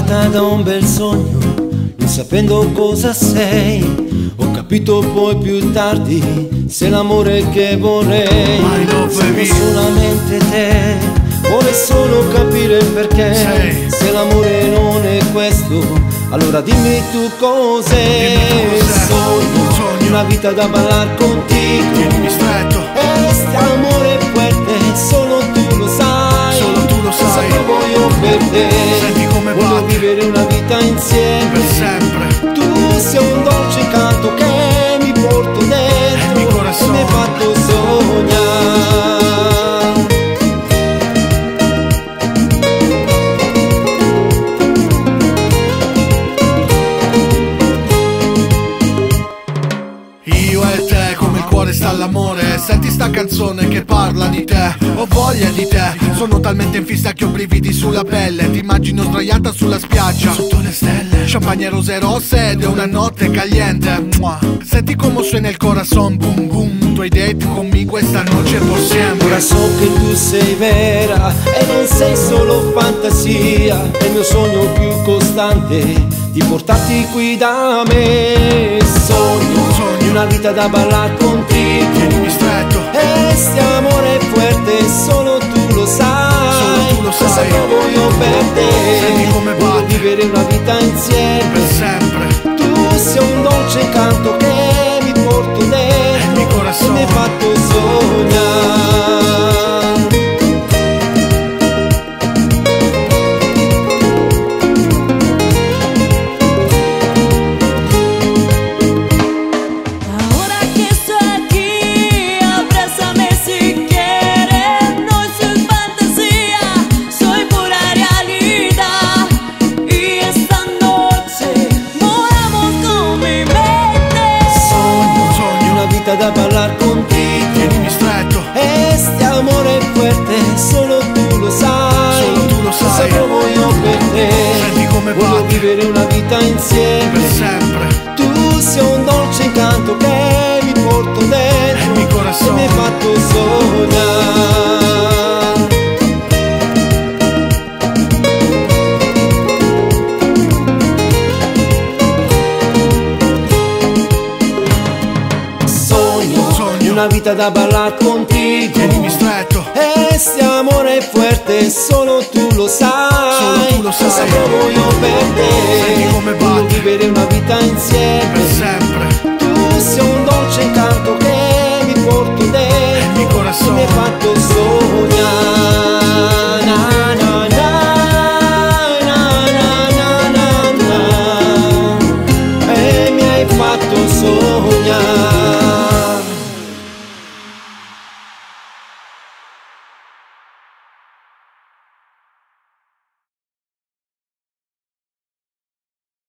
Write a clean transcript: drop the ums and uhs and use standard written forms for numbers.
nata da un bel sogno, non sapendo cosa sei. Ho capito poi più tardi, sei l'amore che vorrei. Siamo solamente te, vuole solo capire il perché. Se l'amore non è questo, allora dimmi tu cos'è. Sogno una vita da ballare contigo, tienimi stretto. Este amore fuerte, solo tu lo sai. Solo tu lo sai. Cosa provo io per te? Senti come voglio batte. vivere una vita insieme Per sempre. Tu sei un dolce canto che mi porto dentro, il mio corazon. e mi hai fatto sognare. Io e te, come il cuore sta all'amore. Senti sta canzone che parla di te. Ho voglia di te. Sono talmente in fissa che ho brividi sulla pelle. Ti immagino sdraiata sulla spiaggia sotto le stelle. Champagne rose rosse ed è una notte caliente. Senti come suena il corazon, boom boom. Tu hai detto conmigo questa noche por siempre. Ora so che tu sei vera e non sei solo fantasia. È il mio sogno più costante di portarti qui da me. Sogno una vita da ballare contigo, tienimi stretto. Este amore fuerte, solo tu lo sai. Solo tu lo sai. Cosa provo io per te? Senti come voglio batte. vivere una vita insieme Per sempre. Tu sei un dolce canto che mi porto dentro, il mio corazon. e mi hai fatto sognare. Da bailar contigo, tienimi stretto. Este amore fuerte, solo tu lo sai. Solo tu lo sai. Cosa provo io per te? Senti come voglio batte. vivere una vita insieme Per sempre. Tu sei un dolce incanto che mi porto dentro, il mio corazon. e mi hai fatto sognare. Una vita da ballare contigo, tienimi stretto. Este amore fuerte, solo tu lo sai. Solo tu lo sai. Cosa provo io per te? Senti come voglio batte. vivere una vita